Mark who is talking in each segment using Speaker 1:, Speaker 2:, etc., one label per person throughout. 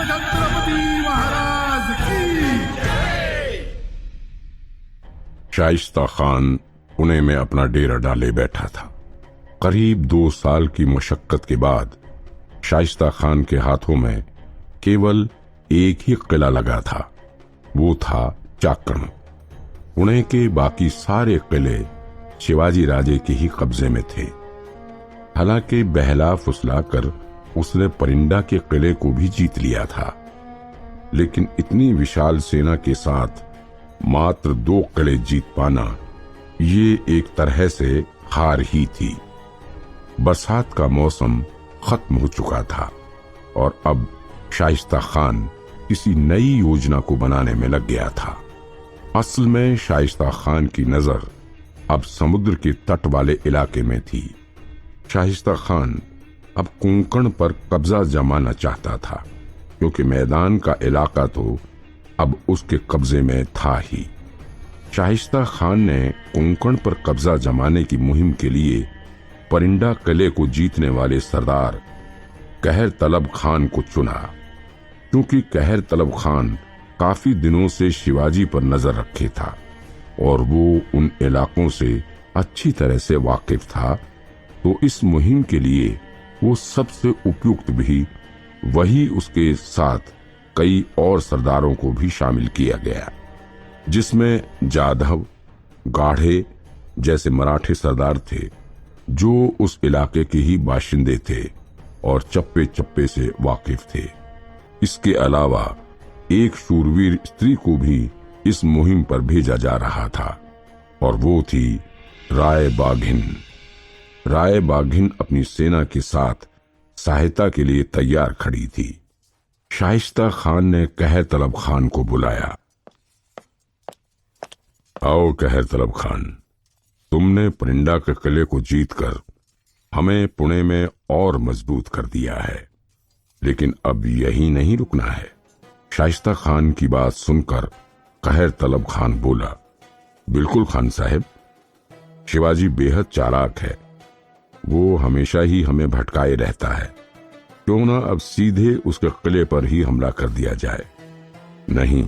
Speaker 1: छत्रपति महाराज की।
Speaker 2: शाइस्ता खान पुणे में अपना डेरा डाले बैठा था। करीब 2 साल की मशक्कत के बाद शाइस्ता खान के हाथों में केवल एक ही किला लगा था, वो था चाकण। पुणे के बाकी सारे किले शिवाजी राजे के ही कब्जे में थे। हालांकि बहला फुसला कर उसने परिंडा के किले को भी जीत लिया था, लेकिन इतनी विशाल सेना के साथ मात्र 2 किले जीत पाना ये एक तरह से हार ही थी। बरसात का मौसम खत्म हो चुका था और अब शाइस्ता खान किसी नई योजना को बनाने में लग गया था। असल में शाइस्ता खान की नजर अब समुद्र के तट वाले इलाके में थी। शाइस्ता खान अब कोंकण पर कब्जा जमाना चाहता था, क्योंकि मैदान का इलाका तो अब उसके कब्जे में था ही। शाइस्ता खान ने कोंकण पर कब्जा जमाने की मुहिम के लिए परिंडा किले को जीतने वाले सरदार कहर तलब खान को चुना, क्योंकि कहर तलब खान काफी दिनों से शिवाजी पर नजर रखे था और वो उन इलाकों से अच्छी तरह से वाकिफ था। तो इस मुहिम के लिए वो सबसे उपयुक्त भी वही, उसके साथ कई और सरदारों को भी शामिल किया गया, जिसमें जाधव, गाढ़े जैसे मराठे सरदार थे जो उस इलाके के ही बाशिंदे थे और चप्पे चप्पे से वाकिफ थे। इसके अलावा एक शूरवीर स्त्री को भी इस मुहिम पर भेजा जा रहा था और वो थी राय बाघिन। राय बाघिन अपनी सेना के साथ सहायता के लिए तैयार खड़ी थी। शाइस्ता खान ने कहर तलब खान को बुलाया। आओ कहर तलब खान, तुमने परिंडा के किले को जीतकर हमें पुणे में और मजबूत कर दिया है, लेकिन अब यही नहीं रुकना है। शाइस्ता खान की बात सुनकर कहर तलब खान बोला, बिल्कुल खान साहब, शिवाजी बेहद चालाक है, वो हमेशा ही हमें भटकाए रहता है। क्यों ना अब सीधे उसके किले पर ही हमला कर दिया जाए। नहीं,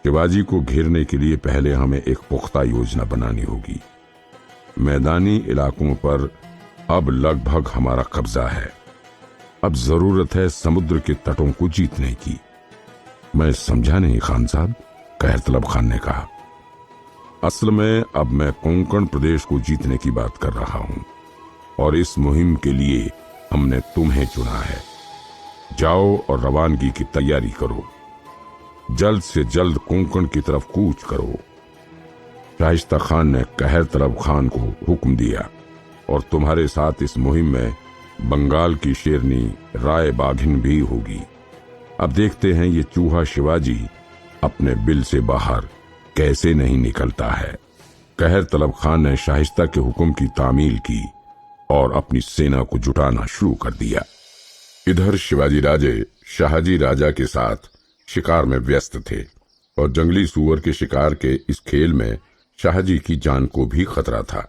Speaker 2: शिवाजी को घेरने के लिए पहले हमें एक पुख्ता योजना बनानी होगी। मैदानी इलाकों पर अब लगभग हमारा कब्जा है। अब जरूरत है समुद्र के तटों को जीतने की। मैं समझा नहीं खान साहब, कहर तलब खान ने कहा। असल में अब मैं कोंकण प्रदेश को जीतने की बात कर रहा हूं और इस मुहिम के लिए हमने तुम्हें चुना है। जाओ और रवानगी की तैयारी करो। जल्द से जल्द कोंकण की तरफ कूच करो। शाइस्ता खान ने कहर तलब खान को हुक्म दिया और तुम्हारे साथ इस मुहिम में बंगाल की शेरनी राय बाघिन भी होगी। अब देखते हैं ये चूहा शिवाजी अपने बिल से बाहर कैसे नहीं निकलता है। कहर तलब खान ने शाइस्ता के हुक्म की तामील की और अपनी सेना को जुटाना शुरू कर दिया। इधर शिवाजी राजे शाहजी राजा के साथ शिकार में व्यस्त थे और जंगली सूअर के शिकार के इस खेल में शाहजी की जान को भी खतरा था।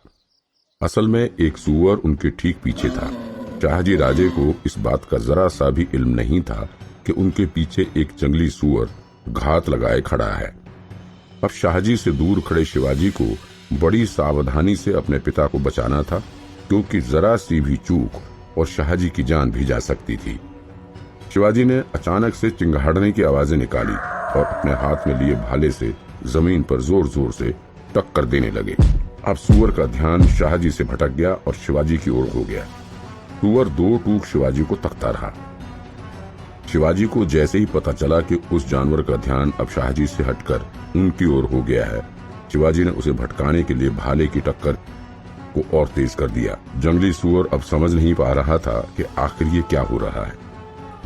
Speaker 2: असल में एक सूअर उनके ठीक पीछे था। शाहजी राजे को इस बात का जरा सा भी इल्म नहीं था कि उनके पीछे एक जंगली सूअर घात लगाए खड़ा है। अब शाहजी से दूर खड़े शिवाजी को बड़ी सावधानी से अपने पिता को बचाना था, क्योंकि जरा सी भी चूक और शाहजी की जान भी जा सकती थी। शिवाजी ने अचानक से चिंगाड़ने की आवाजें निकाली और अपने हाथ में लिए भाले से जमीन पर जोर जोर से टक्कर देने लगे। अब सूअर का ध्यान शाहजी से भटक गया और शिवाजी की ओर हो गया। सूअर 2 टूक शिवाजी को तकता रहा। शिवाजी को जैसे ही पता चला कि उस जानवर का ध्यान अब शाहजी से हटकर उनकी ओर हो गया है, शिवाजी ने उसे भटकाने के लिए भाले की टक्कर को और तेज कर दिया। जंगली सूअर अब समझ नहीं पा रहा था कि आखिर ये क्या हो रहा है।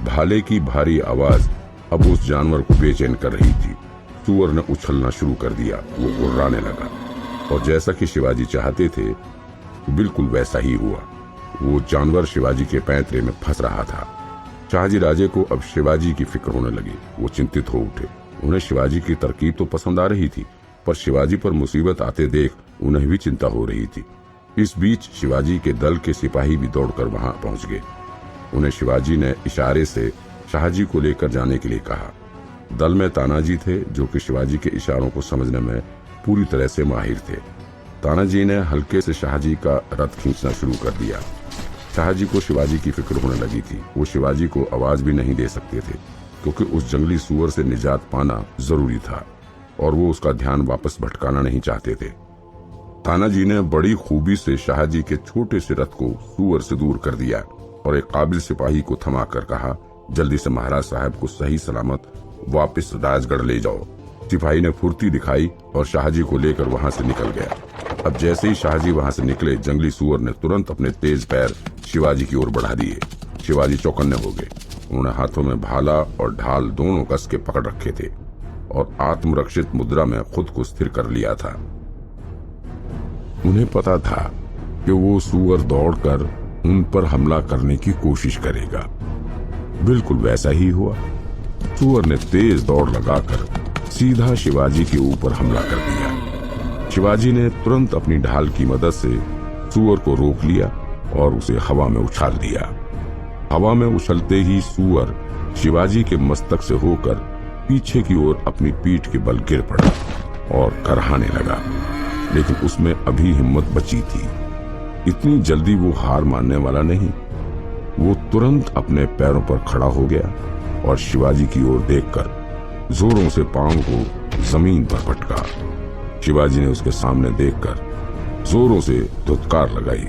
Speaker 2: भाले की भारी आवाज अब उस जानवर को बेचैन कर रही थी। सूअर ने उछलना शुरू कर दिया। वो गुर्राने लगा और जैसा कि शिवाजी चाहते थे बिल्कुल वैसा ही हुआ। वो जानवर शिवाजी के पैंतरे में फंस रहा था। शाहजी राजे को अब शिवाजी की फिक्र होने लगी। वो चिंतित हो उठे। उन्हें शिवाजी की तरकीब तो पसंद आ रही थी, पर शिवाजी पर मुसीबत आते देख उन्हें भी चिंता हो रही थी। इस बीच शिवाजी के दल के सिपाही भी दौड़कर वहां पहुंच गए। उन्हें शिवाजी ने इशारे से शाहजी को लेकर जाने के लिए कहा। दल में तानाजी थे, जो कि शिवाजी के इशारों को समझने में पूरी तरह से माहिर थे। तानाजी ने हल्के से शाहजी का रथ खींचना शुरू कर दिया। शाहजी को शिवाजी की फिक्र होने लगी थी। वो शिवाजी को आवाज भी नहीं दे सकते थे, क्योंकि उस जंगली सुअर से निजात पाना जरूरी था और वो उसका ध्यान वापस भटकाना नहीं चाहते थे। तानाजी ने बड़ी खूबी से शाहजी के छोटे से रथ को सुअर से दूर कर दिया और एक काबिल सिपाही को थमाकर कहा, जल्दी से महाराज साहब को सही सलामत वापस राजगढ़ ले जाओ। सिपाही ने फुर्ती दिखाई और शाहजी को लेकर वहां से निकल गया। अब जैसे ही शाहजी वहां से निकले, जंगली सुअर ने तुरंत अपने तेज पैर शिवाजी की ओर बढ़ा दिए। शिवाजी चौकन्ने हो गए। उन्होंने हाथों में भाला और ढाल दोनों कस के पकड़ रखे थे और आत्मरक्षित मुद्रा में खुद को स्थिर कर लिया था। उन्हें पता था कि वो सुअर दौड़कर उन पर हमला करने की कोशिश करेगा। बिल्कुल वैसा ही हुआ। सुअर ने तेज दौड़ लगाकर सीधा शिवाजी के ऊपर हमला कर दिया। शिवाजी ने तुरंत अपनी ढाल की मदद से सुअर को रोक लिया और उसे हवा में उछाल दिया। हवा में उछलते ही सुअर शिवाजी के मस्तक से होकर पीछे की ओर अपनी पीठ के बल गिर पड़ा और करहाने लगा, लेकिन उसमें अभी हिम्मत बची थी। इतनी जल्दी वो हार मानने वाला नहीं। वो तुरंत अपने पैरों पर खड़ा हो गया और शिवाजी की ओर देखकर जोरों से पांव को जमीन पर पटका। शिवाजी ने उसके सामने देखकर जोरों से धुतकार लगाई।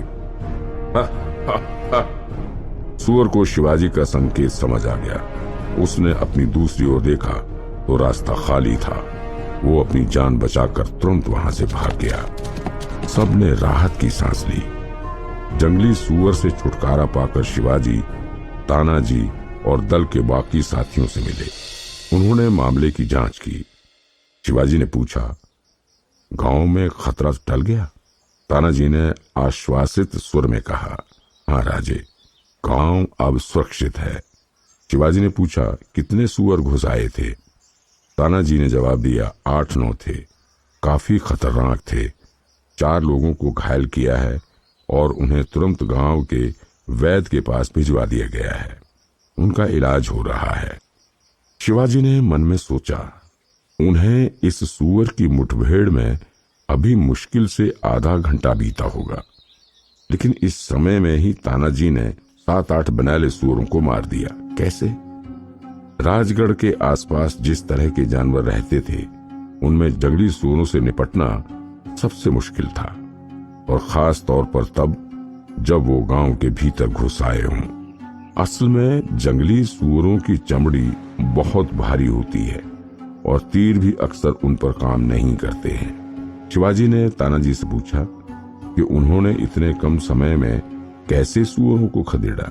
Speaker 2: सुअर को शिवाजी का संकेत समझ आ गया। उसने अपनी दूसरी ओर देखा तो रास्ता खाली था। वो अपनी जान बचाकर तुरंत वहां से भाग गया। सबने राहत की सांस ली। जंगली सुअर से छुटकारा पाकर शिवाजी तानाजी और दल के बाकी साथियों से मिले। उन्होंने मामले की जांच की। शिवाजी ने पूछा, गांव में खतरा टल गया? तानाजी ने आश्वासित स्वर में कहा, हाँ राजे, गांव अब सुरक्षित है। शिवाजी ने पूछा, कितने सुअर घुस आए थे? तानाजी ने जवाब दिया, 8-9 थे। काफी खतरनाक थे। 4 लोगों को घायल किया है और उन्हें तुरंत गांव के वैद्य के पास भिजवा दिया गया है। उनका इलाज हो रहा है। शिवाजी ने मन में सोचा, उन्हें इस सुअर की मुठभेड़ में अभी मुश्किल से आधा घंटा बीता होगा, लेकिन इस समय में ही तानाजी ने 7-8 बनैले सुअरों को मार दिया। कैसे? राजगढ़ के आसपास जिस तरह के जानवर रहते थे, उनमें जंगली सुअरों से निपटना सबसे मुश्किल था, और खास तौर पर तब जब वो गांव के भीतर घुस आए हों। असल में जंगली सुअरों की चमड़ी बहुत भारी होती है और तीर भी अक्सर उन पर काम नहीं करते हैं। शिवाजी ने तानाजी से पूछा कि उन्होंने इतने कम समय में कैसे सुअरों को खदेड़ा।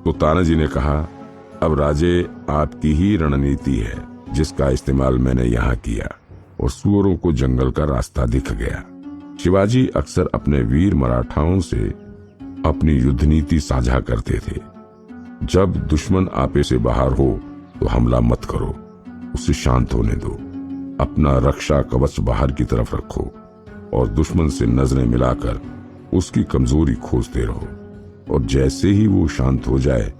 Speaker 2: तो तानाजी ने कहा, अब राजे आपकी ही रणनीति है जिसका इस्तेमाल मैंने यहाँ किया, और सुअरों को जंगल का रास्ता दिख गया। शिवाजी अक्सर अपने वीर मराठाओं से अपनी युद्ध नीति साझा करते थे। जब दुश्मन आपे से बाहर हो तो हमला मत करो, उसे शांत होने दो। अपना रक्षा कवच बाहर की तरफ रखो और दुश्मन से नजरें मिलाकर उसकी कमजोरी खोजते रहो, और जैसे ही वो शांत हो जाए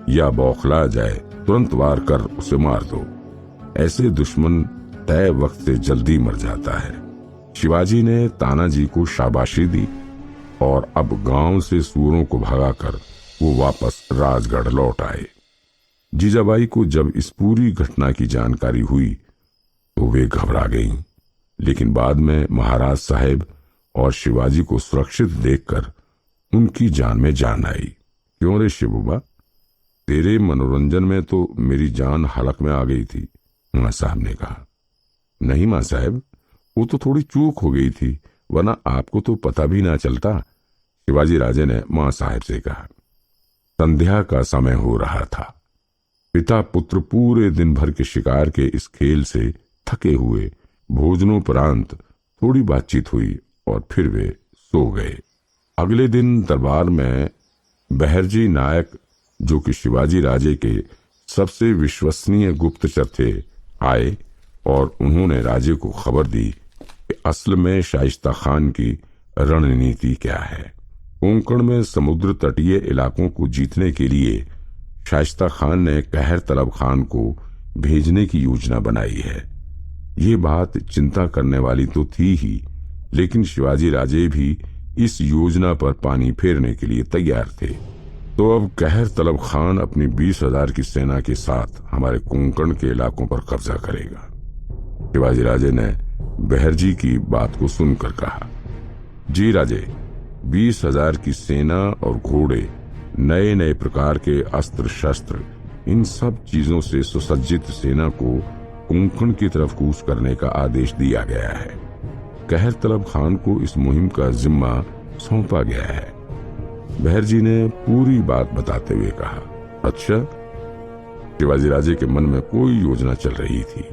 Speaker 2: या बौखला जाए, तुरंत वार कर उसे मार दो। ऐसे दुश्मन तय वक्त से जल्दी मर जाता है। शिवाजी ने तानाजी को शाबाशी दी और अब गांव से सुअरों को भगाकर वो वापस राजगढ़ लौट आए। जीजाबाई को जब इस पूरी घटना की जानकारी हुई तो वे घबरा गईं, लेकिन बाद में महाराज साहब और शिवाजी को सुरक्षित देखकर उनकी जान में जान आई। क्यों रे शिवबा, तेरे मनोरंजन में तो मेरी जान हलक में आ गई थी, मां साहब ने कहा। नहीं मां साहब, वो तो थोड़ी चूक हो गई थी, वरना आपको तो पता भी ना चलता, शिवाजी राजे ने मां साहब से कहा। संध्या का समय हो रहा था। पिता पुत्र पूरे दिन भर के शिकार के इस खेल से थके हुए भोजनोपरांत थोड़ी बातचीत हुई और फिर वे सो गए। अगले दिन दरबार में बहरजी नायक, जो कि शिवाजी राजे के सबसे विश्वसनीय गुप्तचर थे, आए और उन्होंने राजे को खबर दी कि असल में शाइस्ता खान की रणनीति क्या है। कोंकण में समुद्र तटीय इलाकों को जीतने के लिए शाइस्ता खान ने कहर तलब खान को भेजने की योजना बनाई है। ये बात चिंता करने वाली तो थी ही, लेकिन शिवाजी राजे भी इस योजना पर पानी फेरने के लिए तैयार थे। तो अब कहर तलब खान अपनी 20,000 की सेना के साथ हमारे कोंकण के इलाकों पर कब्जा करेगा। शिवाजी राजे ने बहरजी की बात को सुनकर कहा, जी राजे, 20,000 की सेना और घोड़े, नए नए प्रकार के अस्त्र शस्त्र, इन सब चीजों से सुसज्जित सेना को कोंकण की तरफ कूच करने का आदेश दिया गया है। कहर तलब खान को इस मुहिम का जिम्मा सौंपा गया है। बहरजी ने पूरी बात बताते हुए कहा, अच्छा। शिवाजी राजे के मन में कोई योजना चल रही थी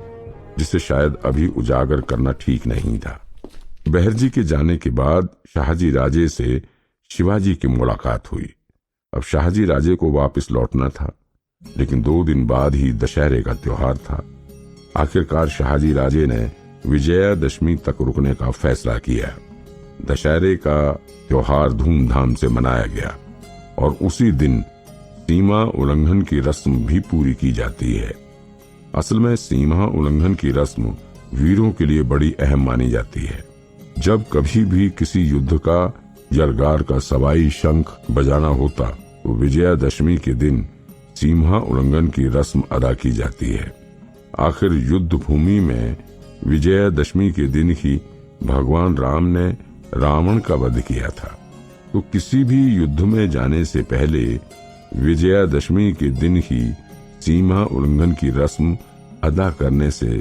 Speaker 2: जिसे शायद अभी उजागर करना ठीक नहीं था। बहरजी के जाने के बाद शाहजी राजे से शिवाजी की मुलाकात हुई। अब शाहजी राजे को वापस लौटना था, लेकिन 2 दिन बाद ही दशहरे का त्योहार था। आखिरकार शाहजी राजे ने विजयादशमी तक रुकने का फैसला किया। दशहरे का त्योहार धूमधाम से मनाया गया और उसी दिन सीमा उल्लंघन की रस्म भी पूरी की जाती है। असल में सीमा उल्लंघन की रस्म वीरों के लिए बड़ी अहम मानी जाती है। जब कभी भी किसी युद्ध का यलगार का सवाई शंख बजाना होता तो विजयादशमी के दिन सीमा उल्लंघन की रस्म अदा की जाती है। आखिर युद्ध भूमि में विजयादशमी के दिन ही भगवान राम ने रावण का वध किया था, तो किसी भी युद्ध में जाने से पहले विजयादशमी के दिन ही सीमा उल्लंघन की रस्म अदा करने से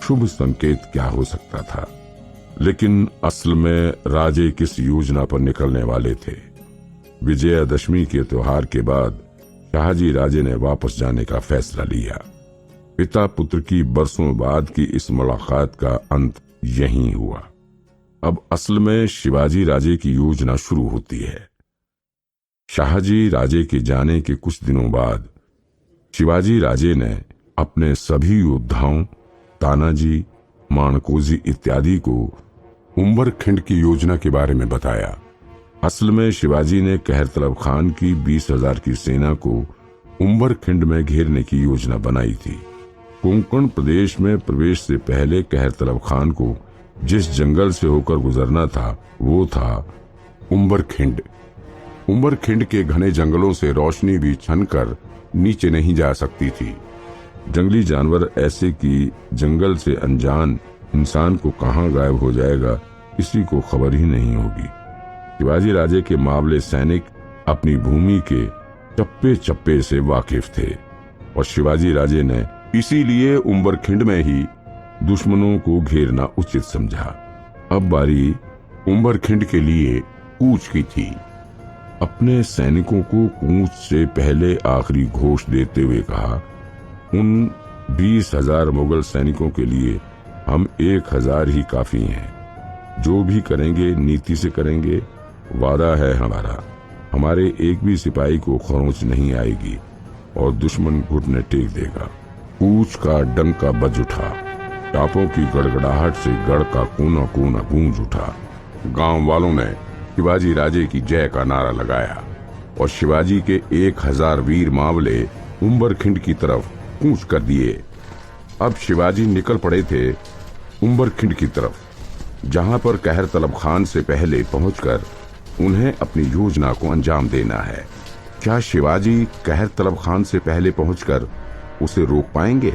Speaker 2: शुभ संकेत क्या हो सकता था। लेकिन असल में राजे किस योजना पर निकलने वाले थे। विजयादशमी के त्योहार के बाद शाहजी राजे ने वापस जाने का फैसला लिया। पिता पुत्र की बरसों बाद की इस मुलाकात का अंत यहीं हुआ। अब असल में शिवाजी राजे की योजना शुरू होती है। शाहजी राजे के जाने के कुछ दिनों बाद शिवाजी राजे ने अपने सभी योद्धाओं तानाजी, माणकोजी इत्यादि को उंबरखिंड की योजना के बारे में बताया। असल में शिवाजी ने कहर तलब खान की 20,000 की सेना को उंबरखिंड में घेरने की योजना बनाई थी। कोंकण प्रदेश में प्रवेश से पहले कहर तलब खान को जिस जंगल से होकर गुजरना था वो था उंबरखिंड। उंबरखिंड के घने जंगलों से रोशनी भी छनकर नीचे नहीं जा सकती थी। जंगली जानवर ऐसे कि जंगल से अनजान इंसान को कहां गायब हो जाएगा किसी को खबर ही नहीं होगी। शिवाजी राजे के मावले सैनिक अपनी भूमि के चप्पे चप्पे से वाकिफ थे और शिवाजी राजे ने इसीलिए उंबरखिंड में ही दुश्मनों को घेरना उचित समझा। अब बारी उंबरखिंड के लिए कूच की थी। अपने सैनिकों को कूच से पहले आखिरी घोष देते हुए कहा, उन 20,000 मुगल सैनिकों के लिए हम 1,000 ही काफी हैं। जो भी करेंगे नीति से करेंगे, वादा है हमारा। हमारे एक भी सिपाही को खरोंच नहीं आएगी और दुश्मन घुटने टेक देगा। कूच का डंका बज उठा। टापों की गड़गड़ाहट से गढ़ का कोना कोना गूंज उठा। गांव वालों ने शिवाजी राजे की जय का नारा लगाया और शिवाजी के 1,000 वीर मावले उंबरखिंड की तरफ कूच कर दिए। अब शिवाजी निकल पड़े थे उंबरखिंड की तरफ, जहां पर कहर तलब खान से पहले पहुंचकर उन्हें अपनी योजना को अंजाम देना है। क्या शिवाजी कहर तलब खान से पहले पहुंचकर उसे रोक पाएंगे?